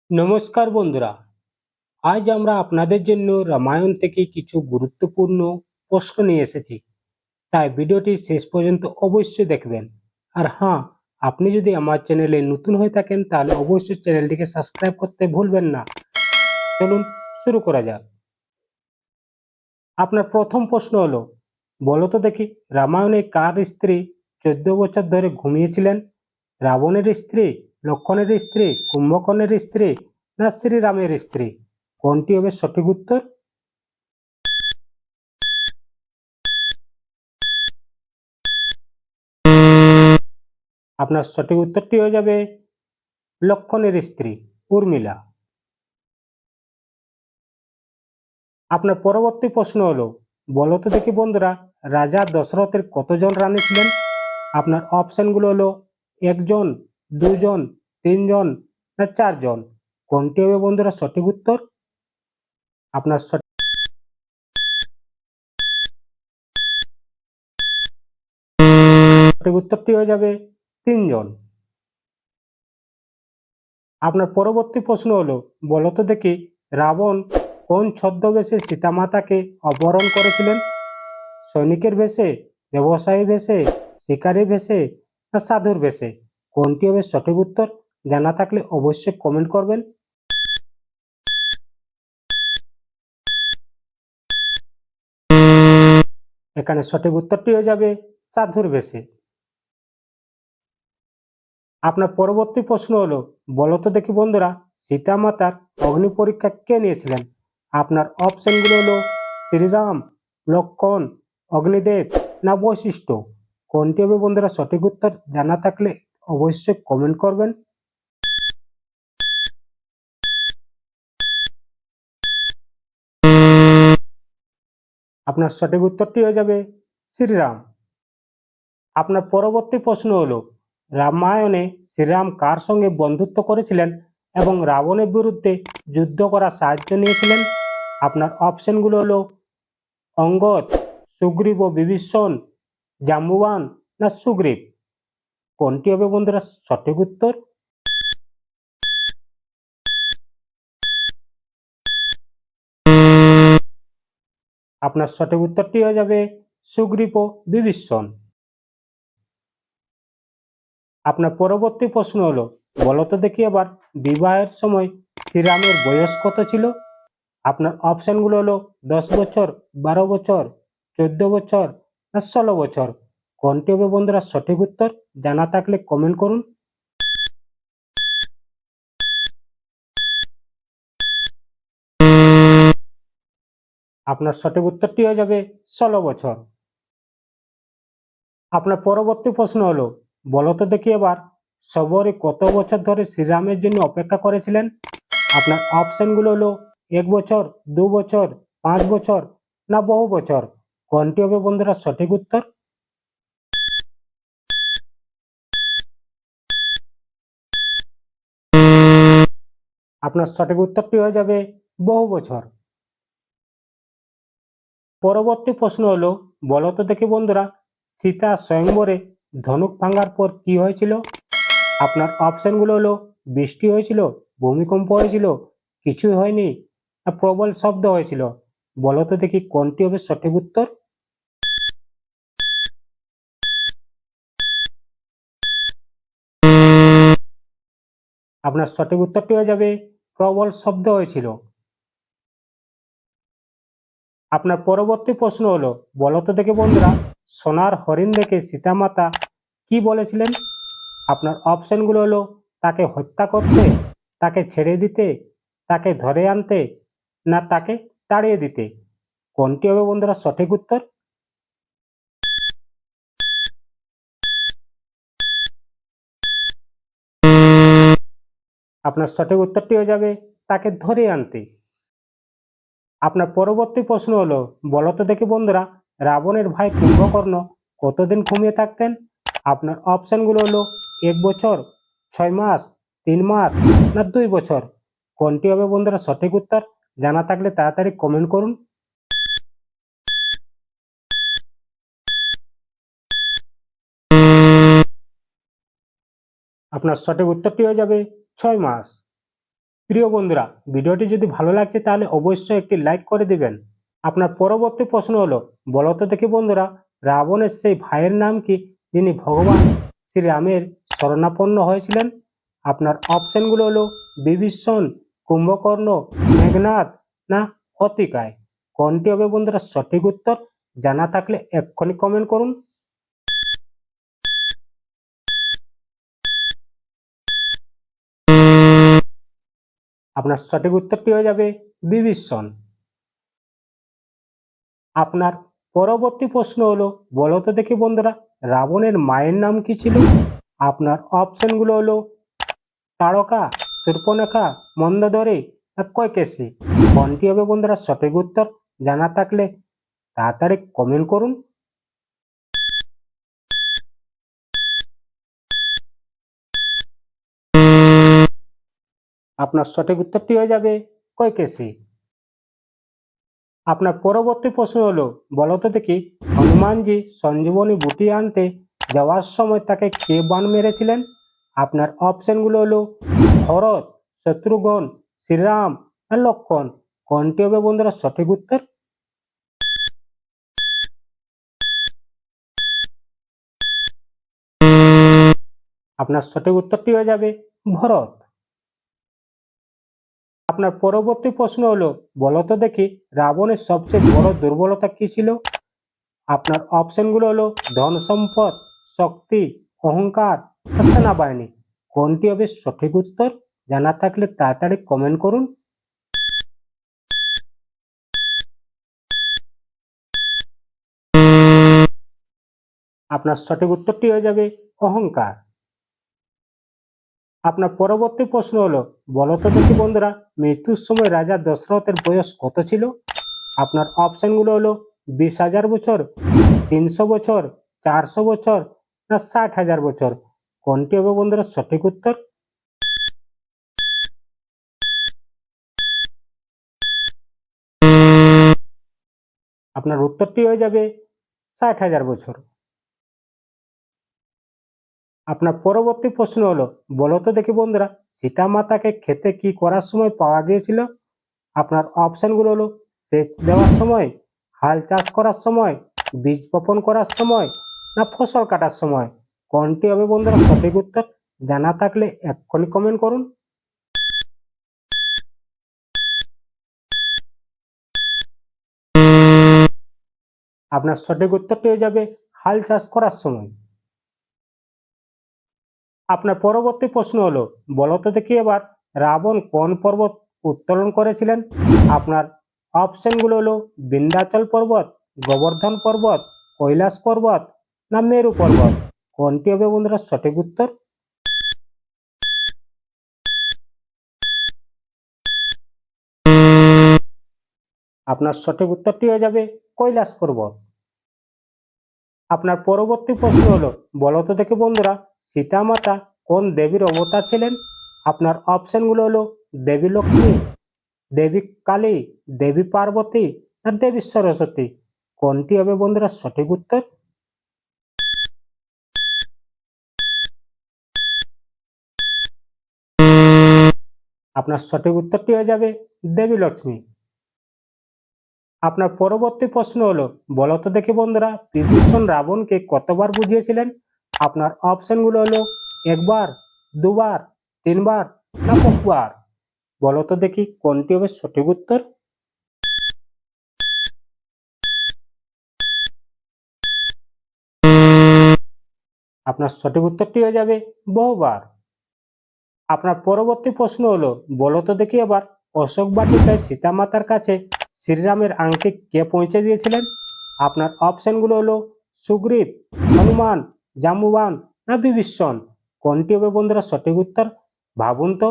নমস্কার বন্ধুরা, আজ আমরা আপনাদের জন্য রামায়ণ থেকে কিছু গুরুত্বপূর্ণ প্রশ্ন নিয়ে এসেছি। তাই ভিডিওটি শেষ পর্যন্ত অবশ্যই দেখবেন। আর হ্যাঁ, আপনি যদি আমার চ্যানেলে নতুন হয়ে থাকেন তাহলে অবশ্যই চ্যানেলটিকে সাবস্ক্রাইব করতে ভুলবেন না। চলুন শুরু করা যাক। আপনার প্রথম প্রশ্ন হলো, বলো তো দেখি রামায়ণে কার স্ত্রী 14 বছর ধরে ঘুমিয়েছিলেন? রাবণের স্ত্রী, লক্ষণের স্ত্রী, কুম্ভকর্ণের স্ত্রী না শ্রীরামের স্ত্রী? কোনটি হবে সঠিক উত্তর? আপনার সঠিক উত্তরটি হয়ে যাবে লক্ষণের স্ত্রী উর্মিলা। আপনার পরবর্তী প্রশ্ন হলো, বলো তো দেখি বন্ধুরা রাজা দশরথের কতজন রানী ছিলেন? আপনার অপশনগুলো হলো একজন, দুজন, তিনজন না চারজন? কোনটি হবে বন্ধুরা সঠিক উত্তর? আপনার সঠিক উত্তরটি হয়ে যাবে তিনজন। আপনার পরবর্তী প্রশ্ন হলো, বলো তো দেখি রাবণ কোন ছদ্মবেশে সীতামাতাকে অপহরণ করেছিলেন? সৈনিকের বেশে, ব্যবসায়ী বেশে, শিকারী বেশে না সাধুর বেশে? কোনটি হবে সঠিক উত্তর? জানা থাকলে অবশ্যই কমেন্ট করবেন। এখানে সঠিক উত্তরটি হয়ে যাবে সাধুর বেশে। আপনার পরবর্তী প্রশ্ন হলো, বলো তো দেখি বন্ধুরা সীতা মাতার অগ্নি পরীক্ষা কে নিয়েছিলেন? আপনার অপশনগুলো হলো শ্রীরাম, লক্ষণ, অগ্নিদেব না বশিষ্ঠ? কোনটি হবে বন্ধুরা সঠিক উত্তর? জানা থাকলে অবশ্যই কমেন্ট করবেন। আপনার সঠিক উত্তরটি হয়ে যাবে শ্রীরাম। আপনার পরবর্তী প্রশ্ন হলো, রামায়ণে শ্রীরাম কার সঙ্গে বন্ধুত্ব করেছিলেন এবং রাবণের বিরুদ্ধে যুদ্ধ করার সাহায্য নিয়েছিলেন? আপনার অপশনগুলো হলো অঙ্গদ, সুগ্রীব ও বিভীষণ, জাম্বুবান না সুগ্রীব? কোনটি হবে বন্ধুরা সঠিক উত্তর? আপনার সঠিক উত্তরটি হয়ে যাবে সুগ্রীব ও বিভীষণ। আপনার পরবর্তী প্রশ্ন হলো, বলো তো দেখি আবার বিবাহের সময় শ্রীরামের বয়স কত ছিল? আপনার অপশনগুলো হলো 10 বছর, 12 বছর, 14 বছর না 16 বছর? কোনটি হবে বন্ধুরা সঠিক উত্তর? জানা থাকলে কমেন্ট করুন। আপনার সঠিক উত্তরটি হয়ে যাবে 16 বছর। আপনার পরবর্তী প্রশ্ন হলো, বলো তো দেখি এবার শবরী কত বছর ধরে শ্রীরামের জন্য অপেক্ষা করেছিলেন? আপনার অপশনগুলো হলো 1 বছর, 2 বছর, 5 বছর না বহু বছর? কোনটি হবে বন্ধুরা সঠিক উত্তর? আপনার সঠিক উত্তরটি হয়ে যাবে বহু বছর। পরবর্তী প্রশ্ন হলো, বলো তো দেখি বন্ধুরা সীতা স্বয়ংবরে ধনুক ভাঙার পর কি হয়েছিল? আপনার অপশনগুলো হলো বৃষ্টি হয়েছিল, ভূমিকম্প হয়েছিল, কিছুই হয়নি না প্রবল শব্দ হয়েছিল? বলো তো দেখি কোনটি হবে সঠিক উত্তর? আপনার সঠিক উত্তরটি হয়ে যাবে প্রবল শব্দ হয়েছিল। আপনার পরবর্তী প্রশ্ন হলো, বলো তো দেখি বন্ধুরা সোনার হরিণ দেখে সীতামাতা কি বলেছিলেন? আপনার অপশনগুলো হলো তাকে হত্যা করতে, তাকে ছেড়ে দিতে, তাকে ধরে আনতে না তাকে তাড়িয়ে দিতে? কোনটি হবে বন্ধুরা সঠিক উত্তর? আপনার সঠিক উত্তরটি হয়ে যাবে তাকে ধরে আনতে। আপনার পরবর্তী প্রশ্ন হলো, বলো তো দেখি বন্ধুরা রাবণের ভাই কুম্ভকর্ণ কতদিন ঘুমিয়ে থাকতেন? আপনার অপশনগুলো হলো 1 বছর, 6 মাস, 3 মাস না 2 বছর? কোনটি হবে বন্ধুরা সঠিক উত্তর? জানা থাকলে তাড়াতাড়ি কমেন্ট করুন। আপনার সঠিক উত্তরটি হয়ে যাবে 6 মাস। প্রিয় বন্ধুরা, ভিডিওটি যদি ভালো লাগছে তাহলে অবশ্যই একটি লাইক করে দিবেন। আপনার পরবর্তী প্রশ্ন হলো, বলো তো দেখি বন্ধুরা, রাবণের সেই ভাইয়ের নাম কি যিনি ভগবান শ্রীরামের শরণাপন্ন হয়েছিলেন? আপনার অপশনগুলো হলো বিভীষণ, কুম্ভকর্ণ, মেঘনাদ না অতিকায়। কোনটি হবে বন্ধুরা সঠিক উত্তর? জানা থাকলে এক্ষুনি কমেন্ট করুন। আপনার সঠিক উত্তরটি হয়ে যাবে বিভীষণ। আপনার পরবর্তী প্রশ্ন হলো, বলো তো দেখি বন্ধুরা, রাবণের মায়ের নাম কি ছিল? আপনার অপশনগুলো হলো তারকা, শূর্পণখা, মন্দোদরী না কইকেশী। কোনটি হবে বন্ধুরা সঠিক উত্তর? জানা থাকলে তাড়াতাড়ি কমেন্ট করুন। আপনার সঠিক উত্তরটি হয়ে যাবে কইকেশী। আপনার পরবর্তী প্রশ্ন হলো, বলো তো দেখি, হনুমানজি সঞ্জীবনী বুটি আনতে যাওয়ার সময় তাকে কে বান মেরেছিলেন? আপনার অপশনগুলো হলো ভরত, শত্রুঘ্ন, শ্রীরাম না লক্ষণ। কোনটি হবে বন্ধুরা সঠিক উত্তর? আপনার সঠিক উত্তরটি হয়ে যাবে ভরত। আপনার পরবর্তী প্রশ্ন হলো, বলো তো দেখি, রাবণের সবচেয়ে বড় দুর্বলতা কি ছিল? আপনার অপশনগুলো হলো ধন সম্পদ, শক্তি, অহংকার, সেনাবাহিনী। কোনটি হবে সঠিক উত্তর? জানা থাকলে তাড়াতাড়ি কমেন্ট করুন। আপনার সঠিক উত্তরটি হয়ে যাবে অহংকার। আপনার পরবর্তী প্রশ্ন হলো, বলো তো দেখি বন্ধুরা, মৃত্যুর সময় রাজা দশরথের বয়স কত ছিল? আপনার অপশনগুলো হলো 20,000 বছর, 300 বছর, 400 বছর না 60,000 বছর। কোনটি হবে বন্ধুরা সঠিক উত্তর? আপনার উত্তরটি হয়ে যাবে 60,000 বছর। আপনার পরবর্তী প্রশ্ন হলো, বলো তো দেখি বন্ধুরা, সীতা মাতাকে খেতে কি করার সময় পাওয়া গিয়েছিল? আপনার অপশনগুলো হলো সেচ দেওয়ার সময়, হাল চাষ করার সময়, বীজ বপন করার সময় না ফসল কাটার সময়। কোনটি হবে বন্ধুরা সঠিক উত্তর? জানা থাকলে এক্ষুনি কমেন্ট করুন। আপনার সঠিক উত্তরটি হয়ে যাবে হাল চাষ করার সময়। আপনার পরবর্তী প্রশ্ন হলো, বলো তো দেখি এবার, রাবণ কোন পর্বত উত্তোলন করেছিলেন? আপনার অপশনগুলো হলো বিন্ধ্যাচল পর্বত, গোবর্ধন পর্বত, কৈলাস পর্বত না মেরু পর্বত। কোনটি হবে বন্ধুরা সঠিক উত্তর? আপনার সঠিক উত্তরটি হয়ে যাবে কৈলাস পর্বত। আপনার পরবর্তী প্রশ্ন হলো, বলো তো দেখি বন্ধুরা, সীতা মাতা কোন দেবীর অবতার ছিলেন? আপনার অপশনগুলো হলো দেবী লক্ষ্মী, দেবী কালী, দেবী পার্বতী না দেবী সরস্বতী। কোনটি হবে বন্ধুরা সঠিক উত্তর? আপনার সঠিক উত্তরটি হয়ে যাবে দেবী লক্ষ্মী। আপনার পরবর্তী প্রশ্ন হলো, বলো তো দেখি বন্ধুরা, বিভীষণ রাবণকে কতবার বুঝিয়েছিলেন? আপনার অপশনগুলো হলো একবার, দুবার, তিনবার না বহুবার। বলো তো দেখি কোনটি হবে সঠিক উত্তর? আপনার সঠিক উত্তরটি হয়ে যাবে বহুবার। আপনার পরবর্তী প্রশ্ন হলো, বলো তো দেখি এবার, অশোক বাটিকায় সীতামাতার কাছে শ্রীরামের আংটি কে পৌঁছে দিয়েছিলেন? আপনার অপশনগুলো হলো সুগ্রীব, হনুমান, জাম্বুবান না বিভীষণ। কোনটি হবে বন্ধুরা সঠিক উত্তর? ভাবুন তো।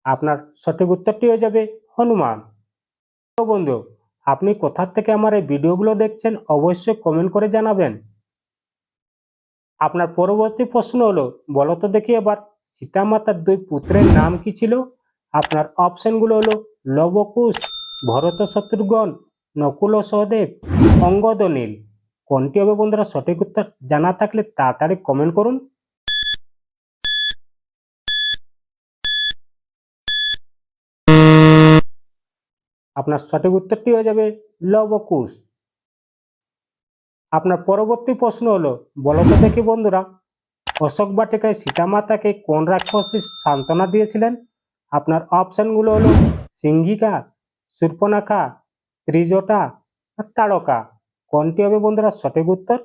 আপনার সঠিক উত্তরটি হয়ে যাবে হনুমান। তো বন্ধু, আপনি কোথা থেকে আমার এই ভিডিওগুলো দেখছেন অবশ্যই কমেন্ট করে জানাবেন। আপনার পরবর্তী প্রশ্ন হলো, বলো তো দেখি এবার, সীতা মাতার দুই পুত্রের নাম কি ছিল? আপনার অপশনগুলো হলো লব কুশ, ভরত শত্রুঘ্ন, নকুল ও সহদেব, অঙ্গদ ও নীল। কোনটি হবে বন্ধুরা সঠিক উত্তর? জানা থাকলে তাড়াতাড়ি কমেন্ট করুন। আপনার সঠিক উত্তরটি হয়ে যাবে লবকুশ। আপনার পরবর্তী প্রশ্ন হলো, বলো তো দেখি বন্ধুরা, অশোক বাটিকায় সীতামাতাকে কোন রাক্ষসী সান্ত্বনা দিয়েছিলেন? আপনার অপশনগুলো হলো সিংহিকা, শূর্পণখা, ত্রিজটা আর তাড়কা। কোনটি হবে বন্ধুরা সঠিক উত্তর?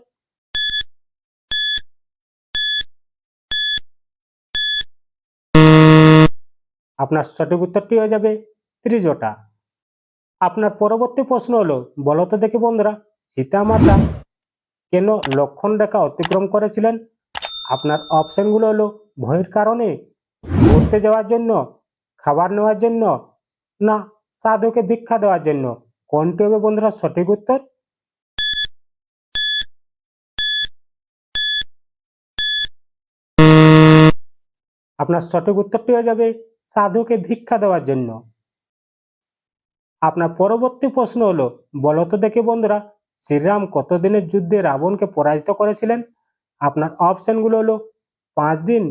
আপনার সঠিক উত্তরটি হয়ে যাবে ত্রিজটা। আপনার পরবর্তী প্রশ্ন হলো, বলো তো দেখি বন্ধুরা, সীতামাতা কেন লক্ষণ রেখা অতিক্রম করেছিলেন? আপনার অপশনগুলো হলো ভয়ের কারণে, ঘুরতে যাওয়ার জন্য, খাবার নেওয়ার জন্য না সাধুকে ভিক্ষা দেওয়ার জন্য। কোনটি হবে বন্ধুরা সঠিক উত্তর? আপনার সঠিক উত্তরটি হয়ে যাবে সাধুকে ভিক্ষা দেওয়ার জন্য। আপনার পরবর্তী প্রশ্ন হলো, বলো তো দেখি বন্ধুরা, শ্রীরাম কতদিনের যুদ্ধে রাবণকে পরাজিত করেছিলেন? আপনার অপশনগুলো হলো 5 দিন,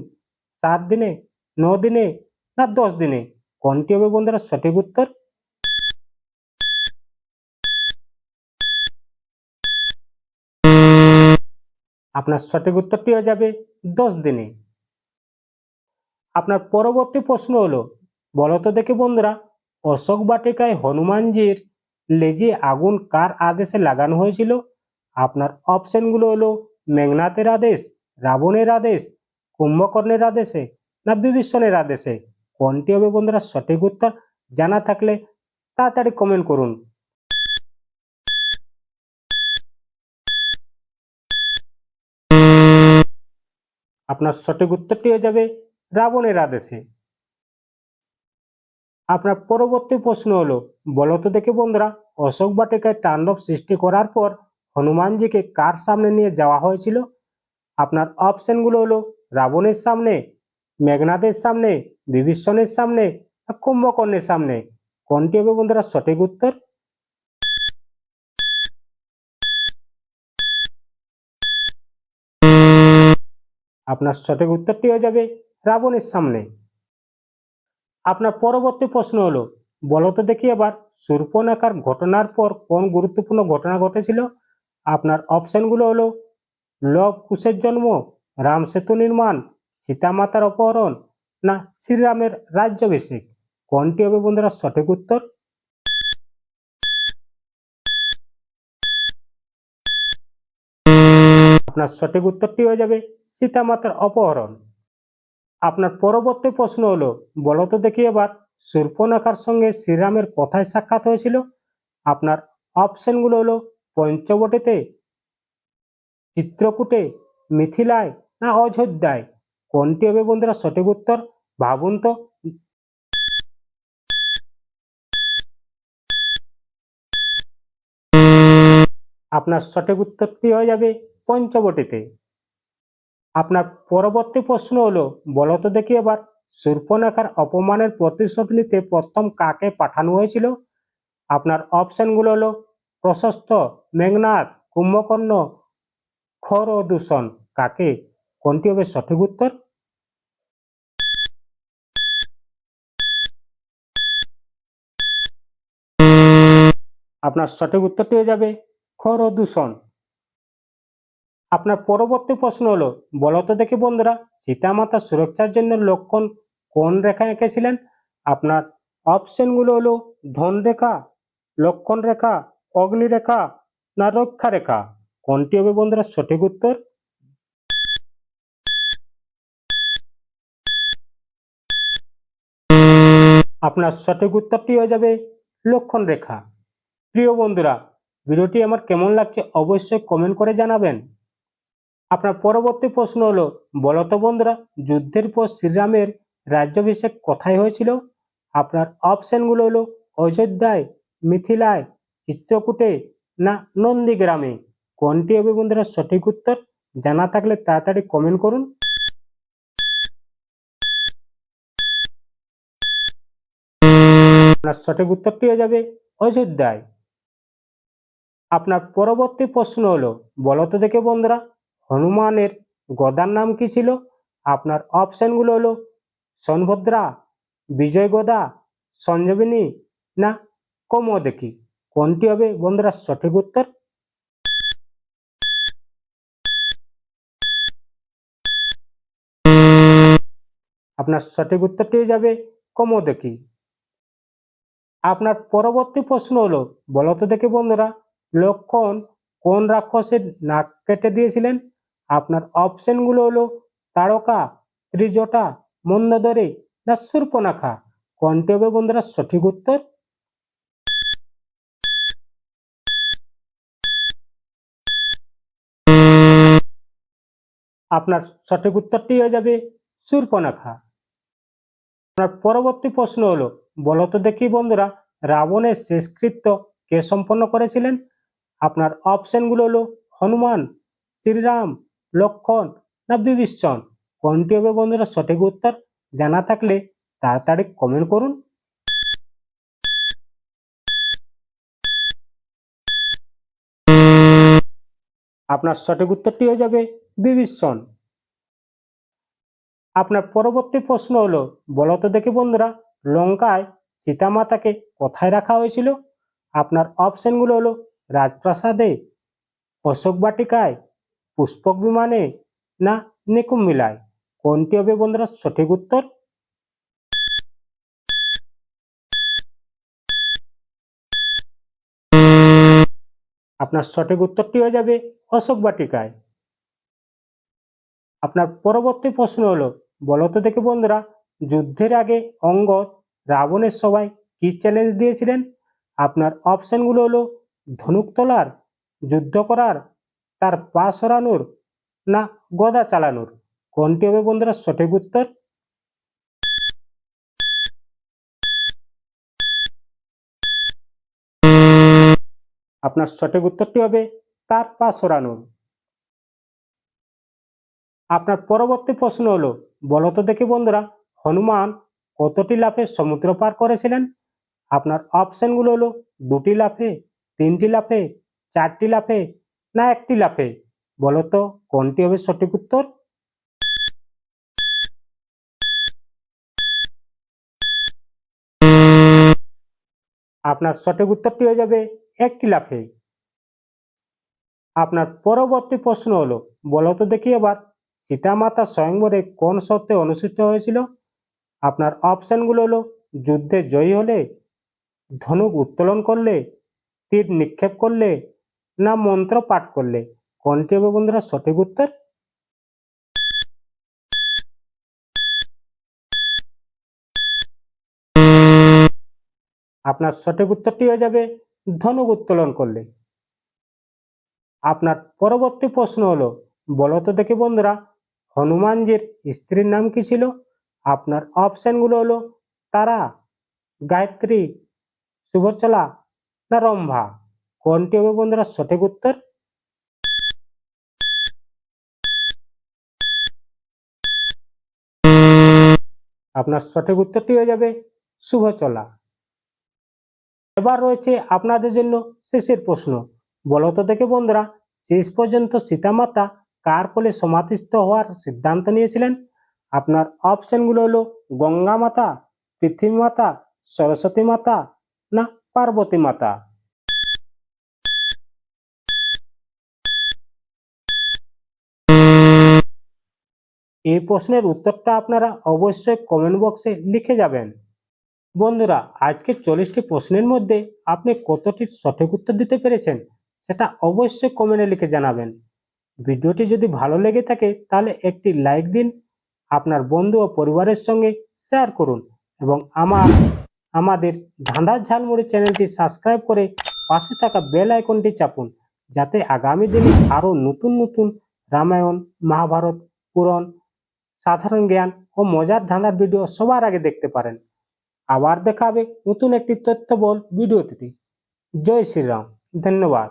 7 দিনে, 9 দিনে না 10 দিনে। কোনটি হবে বন্ধুরা সঠিক উত্তর? আপনার সঠিক উত্তরটি হয়ে যাবে 10 দিনে। আপনার পরবর্তী প্রশ্ন হলো, বলো তো দেখি বন্ধুরা, অশোক বাটিকায় হনুমানজির লেজে আগুন কার আদেশে লাগানো হয়েছিল? আপনার অপশনগুলো হলো মেঘনাথের আদেশ, রাবণের আদেশ, কুম্ভকর্ণের আদেশে না বিভীষণের আদেশে। কোনটি হবে বন্ধুরা সঠিক উত্তর? জানা থাকলে তাড়াতাড়ি কমেন্ট করুন। আপনার সঠিক উত্তরটি হয়ে যাবে রাবণের আদেশে। আপনার পরবর্তী প্রশ্ন হলো, বলো তো দেখি বন্ধুরা, অশোক বাটিকায় তাণ্ডব সৃষ্টি করার পর হনুমানজিকে কার সামনে নিয়ে যাওয়া হয়েছিল? আপনার অপশনগুলো হলো রাবণের সামনে, মেঘনাদের সামনে, বিভীষণের সামনে আর কুম্ভকর্ণের সামনে। কোনটি হবে বন্ধুরা সঠিক উত্তর? আপনার সঠিক উত্তরটি হয়ে যাবে রাবণের সামনে। আপনার পরবর্তী প্রশ্ন হলো, বলো তো দেখি এবার, শূর্পণখার ঘটনার পর কোন গুরুত্বপূর্ণ ঘটনা ঘটেছিল? আপনার অপশনগুলো হলো লব কুশের জন্ম, রাম সেতু নির্মাণ, সীতামাতার অপহরণ না শ্রীরামের রাজ্যাভিষেক। কোনটি হবে বন্ধুরা সঠিক উত্তর? আপনার সঠিক উত্তরটি হয়ে যাবে সীতামাতার অপহরণ। আপনার পরবর্তী প্রশ্ন হলো, বলো তো দেখি এবার, শূর্পণখার সঙ্গে শ্রীরামের কোথায় সাক্ষাৎ হয়েছিল? আপনার অপশনগুলো হলো পঞ্চবটিতে, চিত্রকূটে, মিথিলায় না অযোধ্যায়। কোনটি হবে বন্ধুরা সঠিক উত্তর? ভাবুন তো। আপনার সঠিক উত্তরটি হয়ে যাবে পঞ্চবটিতে। আপনার পরবর্তী প্রশ্ন হলো, বলো তো দেখি এবার, শূর্পণখার অপমানের প্রতিশোধ নিতে প্রথম কাকে পাঠানো হয়েছিল? আপনার অপশনগুলো হলো প্রশস্ত, মেঘনাদ, কুম্ভকর্ণ, খর ও দূষণ। কাকে? কোনটি হবে সঠিক উত্তর? আপনার সঠিক উত্তরটি হয়ে যাবে খর ও দূষণ। আপনার পরবর্তী প্রশ্ন হলো, বলো তো দেখি বন্ধুরা, সীতামাতা সুরক্ষার জন্য লক্ষণ কোন রেখা এঁকেছিলেন? আপনার অপশনগুলো হলো ধন রেখা, লক্ষণ রেখা, অগ্নিরেখা না রক্ষা রেখা। কোনটি হবে বন্ধুরা সঠিক উত্তর? আপনার সঠিক উত্তরটি হয়ে যাবে লক্ষণ রেখা। প্রিয় বন্ধুরা, ভিডিওটি আমার কেমন লাগছে অবশ্যই কমেন্ট করে জানাবেন। আপনার পরবর্তী প্রশ্ন হলো, বলো তো বন্ধুরা, যুদ্ধের পর শ্রীরামের রাজ্যাভিষেক কোথায় হয়েছিল? আপনার অপশনগুলো হলো অযোধ্যায়, মিথিলায়, চিত্রকূটে না নন্দীগ্রামে। কোনটি হবে বন্ধুরা সঠিক উত্তর? জানা থাকলে তাড়াতাড়ি কমেন্ট করুন। আপনার সঠিক উত্তরটি হয়ে যাবে অযোধ্যায়। আপনার পরবর্তী প্রশ্ন হলো, বলো তো দেখে বন্ধুরা, হনুমানের গদার নাম কি ছিল? আপনার অপশনগুলো হলো সোনভদ্রা, বিজয় গদা, সঞ্জীবনী না কৌমোদকী। কোনটি হবে বন্ধুরা সঠিক উত্তর? আপনার সঠিক উত্তরটি হয়ে যাবে কৌমোদকী। আপনার পরবর্তী প্রশ্ন হলো, বলো তো দেখে বন্ধুরা, লক্ষণ কোন রাক্ষসের নাক কেটে দিয়েছিলেন? আপনার অপশনগুলো হলো তারকা, ত্রিজটা, মন্দোদরী না শূর্পণখা। কোনটি হবে বন্ধুরা সঠিক উত্তর? আপনার সঠিক উত্তরটি হয়ে যাবে শূর্পণখা। আপনার পরবর্তী প্রশ্ন হলো, বলো তো দেখি বন্ধুরা, রাবণের শেষকৃত্য কে সম্পন্ন করেছিলেন? আপনার অপশনগুলো হলো হনুমান, শ্রীরাম, লক্ষণ না বিভীষণ। কোনটি হবে বন্ধুরা সঠিক উত্তর? জানা থাকলে তাড়াতাড়ি কমেন্ট করুন। আপনার সঠিক উত্তরটি হয়ে যাবে বিভীষণ। আপনার পরবর্তী প্রশ্ন হলো, বলো তো দেখি বন্ধুরা, লঙ্কায় সীতা মাতাকে কোথায় রাখা হয়েছিল? আপনার অপশনগুলো হলো রাজপ্রাসাদে, অশোক বাটিকায়, পুষ্পক বিমানে না নিকুম্বিলায়। কোনটি হবে বন্ধুরা সঠিক উত্তর? আপনার সঠিক উত্তরটি হয়ে যাবে অশোক বাটিকায়। আপনার পরবর্তী প্রশ্ন হলো, বলো তো দেখি বন্ধুরা, যুদ্ধের আগে অঙ্গদ রাবণের সভায় কি চ্যালেঞ্জ দিয়েছিলেন? আপনার অপশনগুলো হলো ধনুক তোলার, যুদ্ধ করার, তার পা সরানোর না গদা চালানোর। কোনটি হবে বন্ধুরা সঠিক উত্তর? আপনার সঠিক উত্তরটি হবে তার পা সরানোর। আপনার পরবর্তী প্রশ্ন হলো, বলো তো দেখি বন্ধুরা, হনুমান কতটি লাফে সমুদ্র পার করেছিলেন? আপনার অপশনগুলো হলো দুটি লাফে, তিনটি লাফে, চারটি লাফে না একটি লাফে। বলো তো কোনটি হবে সঠিক উত্তর? আপনার সঠিক উত্তরটি হয়ে যাবে একটি লাফে। আপনার পরবর্তী প্রশ্ন হলো, বলো তো দেখি এবার, সীতামাতা স্বয়ংবরে কোন শর্তে অনুষ্ঠিত হয়েছিল? আপনার অপশনগুলো হলো যুদ্ধে জয়ী হলে, ধনুক উত্তোলন করলে, তীর নিক্ষেপ করলে না মন্ত্র পাঠ করলে। কোনটি হবে বন্ধুরা সঠিক উত্তর? আপনার সঠিক উত্তরটি হয়ে যাবে ধনুক উত্তোলন করলে। আপনার পরবর্তী প্রশ্ন হলো, বলো তো দেখি বন্ধুরা, হনুমানজির স্ত্রীর নাম কি ছিল? আপনার অপশনগুলো হলো তারা, গায়ত্রী, শুভচলা না রম্ভা। কোনটি হবে বন্ধুরা সঠিক উত্তর? আপনার সঠিক উত্তরটি হয়ে যাবে শুভচলা। এবার রয়েছে আপনাদের জন্য শেষের প্রশ্ন, বলো তো দেখে বন্ধুরা, শেষ পর্যন্ত সীতামাতা কার কোলে সমাধিস্থ হওয়ার সিদ্ধান্ত নিয়েছিলেন? আপনার অপশনগুলো হলো গঙ্গা মাতা, পৃথিবী মাতা, সরস্বতী মাতা না পার্বতী মাতা। এই প্রশ্নের উত্তরটা আপনারা অবশ্যই কমেন্ট বক্সে লিখে যাবেন। বন্ধুরা, আজকে 40টি প্রশ্নের মধ্যে আপনি কতটি সঠিক উত্তর দিতে পেরেছেন সেটা অবশ্যই কমেন্টে লিখে জানাবেন। ভিডিওটি যদি ভালো লেগে থাকে তাহলে একটি লাইক দিন, আপনার বন্ধু ও পরিবারের সঙ্গে শেয়ার করুন এবং আমাদের ধাঁধার ঝালমুড়ি চ্যানেলটি সাবস্ক্রাইব করে পাশে থাকা বেল আইকনটি চাপুন, যাতে আগামী দিনে আরও নতুন নতুন রামায়ণ, মহাভারত, পুরাণ, সাধারণ জ্ঞান ও মজার ধাঁধার ভিডিও সবার আগে দেখতে পারেন। আবার দেখা হবে নতুন একটি তথ্যবহুল ভিডিওতে। জয় শ্রীরাম। ধন্যবাদ।